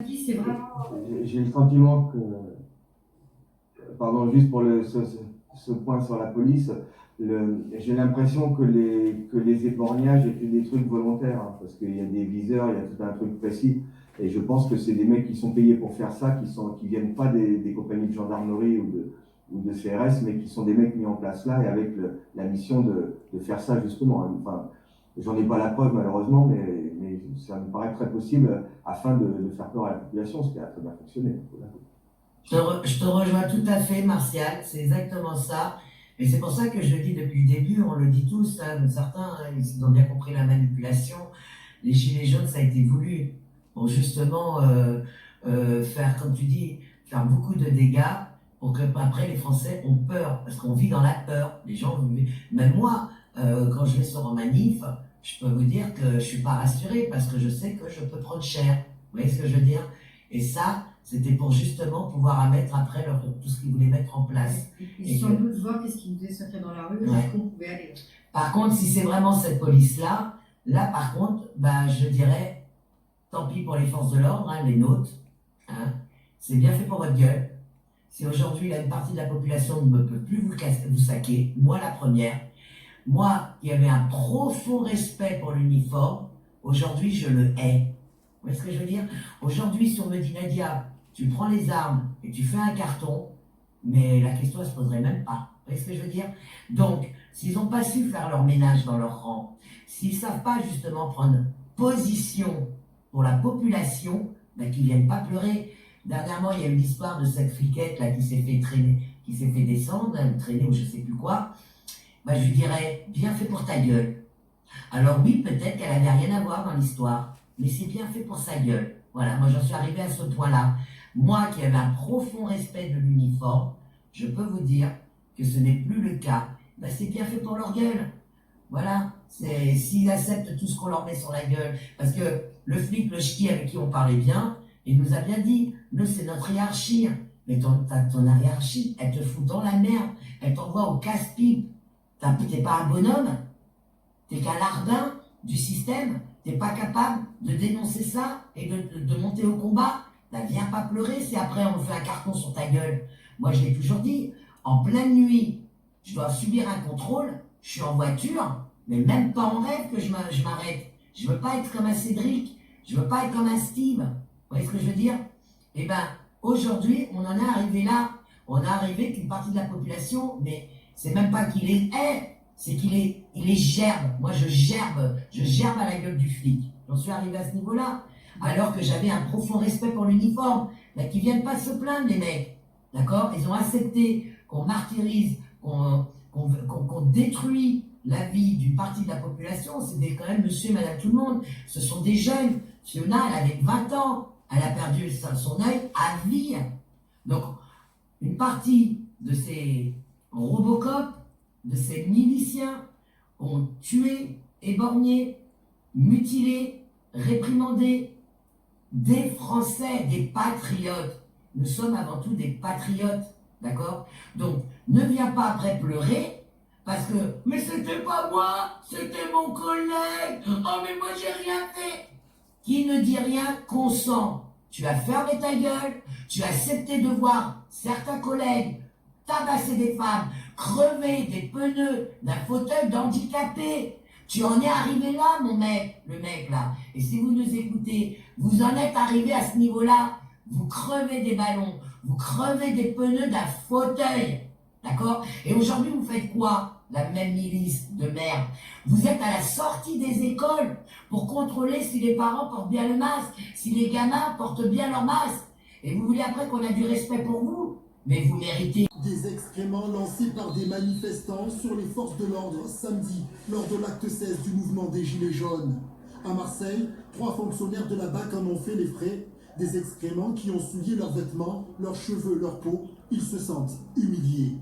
dit, c'est vraiment... J'ai le sentiment que, pardon, juste pour ce point sur la police, j'ai l'impression que les éborgnages étaient des trucs volontaires, hein, parce qu'il y a des viseurs, il y a tout un truc précis, et je pense que c'est des mecs qui sont payés pour faire ça, qui viennent pas des compagnies de gendarmerie ou de CRS, mais qui sont des mecs mis en place là, et avec la mission de faire ça justement, hein. Enfin, j'en ai pas la preuve malheureusement, mais ça me paraît très possible afin de faire peur à la population, ce qui a très bien fonctionné. Je te rejoins tout à fait, Martial, c'est exactement ça. Et c'est pour ça que je le dis depuis le début, on le dit tous, hein, certains, hein, ils ont bien compris la manipulation. Les gilets jaunes, ça a été voulu pour justement faire, comme tu dis, faire beaucoup de dégâts pour que après les Français ont peur, parce qu'on vit dans la peur. Les gens, même moi, quand je vais sur un manif, je peux vous dire que je suis pas rassuré parce que je sais que je peux prendre cher. Vous voyez ce que je veux dire? Et ça, c'était pour justement pouvoir mettre après tout ce qu'ils voulaient mettre en place. Et sans doute voir qu'est-ce qu'ils faisaient secret dans la rue, Ouais. jusqu'où on pouvait aller. Par contre, si c'est vraiment cette police-là, là par contre, bah, je dirais, tant pis pour les forces de l'ordre, hein, les nôtres, hein, c'est bien fait pour votre gueule. Si aujourd'hui, une partie de la population ne peut plus vous saquer, moi la première, moi qui avais un profond respect pour l'uniforme, aujourd'hui je le hais. Vous voyez ce que je veux dire? Aujourd'hui, si on me dit, Nadia, tu prends les armes et tu fais un carton, mais la question, elle se poserait même pas. Vous voyez ce que je veux dire? Donc, s'ils n'ont pas su faire leur ménage dans leur rang, s'ils ne savent pas justement prendre position pour la population, ben, qu'ils ne viennent pas pleurer. Dernièrement, il y a eu l'histoire de cette fliquette là qui s'est fait traîner, qui s'est fait descendre, traîner ou je sais plus quoi. Ben, je lui dirais, bien fait pour ta gueule. Alors oui, peut-être qu'elle avait rien à voir dans l'histoire, mais c'est bien fait pour sa gueule. Voilà, moi j'en suis arrivé à ce point-là. Moi qui avais un profond respect de l'uniforme, je peux vous dire que ce n'est plus le cas. Ben, c'est bien fait pour leur gueule. Voilà, s'ils acceptent tout ce qu'on leur met sur la gueule, parce que le flic, le ch'ti avec qui on parlait bien, il nous a bien dit, nous c'est notre hiérarchie, mais ton hiérarchie, elle te fout dans la merde, elle t'envoie au casse-pipe. T'es pas un bonhomme, t'es qu'un larbin du système, t'es pas capable de dénoncer ça et de monter au combat. Ben, viens pas pleurer si après on fait un carton sur ta gueule. Moi je l'ai toujours dit, en pleine nuit, je dois subir un contrôle, je suis en voiture, mais même pas en rêve que je m'arrête. Je veux pas être comme un Cédric, je veux pas être comme un Steve. Vous voyez ce que je veux dire? Eh ben, aujourd'hui, on en est arrivé là. On est arrivé qu'une partie de la population, mais c'est même pas qu'il est c'est qu'il est gerbe. Moi, je gerbe à la gueule du flic. J'en suis arrivé à ce niveau-là. Alors que j'avais un profond respect pour l'uniforme. Là, qu'ils viennent pas se plaindre, les mecs. D'accord? Ils ont accepté qu'on martyrise, qu'on détruit la vie d'une partie de la population. C'est quand même monsieur et madame tout le monde. Ce sont des jeunes. Fiona, elle avait 20 ans. Elle a perdu son œil à vie. Donc, une partie de ces Robocop, de ces miliciens, ont tué, éborgné, mutilé, réprimandé des Français, des patriotes. Nous sommes avant tout des patriotes, d'accord? Donc, ne viens pas après pleurer, parce que, mais c'était pas moi, c'était mon collègue, oh mais moi j'ai rien fait. Qui ne dit rien consent. Tu as fermé ta gueule, tu as accepté de voir certains collègues tabasser des femmes, crever des pneus d'un fauteuil d'handicapé. Tu en es arrivé là, mon mec, le mec là. Et si vous nous écoutez, vous en êtes arrivé à ce niveau-là. Vous crevez des ballons, vous crevez des pneus d'un fauteuil. D'accord? Et aujourd'hui, vous faites quoi? La même milice de merde. Vous êtes à la sortie des écoles pour contrôler si les parents portent bien le masque, si les gamins portent bien leur masque. Et vous voulez après qu'on a du respect pour vous? Mais vous méritez. Des excréments lancés par des manifestants sur les forces de l'ordre samedi lors de l'acte 16 du mouvement des Gilets jaunes. À Marseille, 3 fonctionnaires de la BAC en ont fait les frais. Des excréments qui ont souillé leurs vêtements, leurs cheveux, leur peau. Ils se sentent humiliés.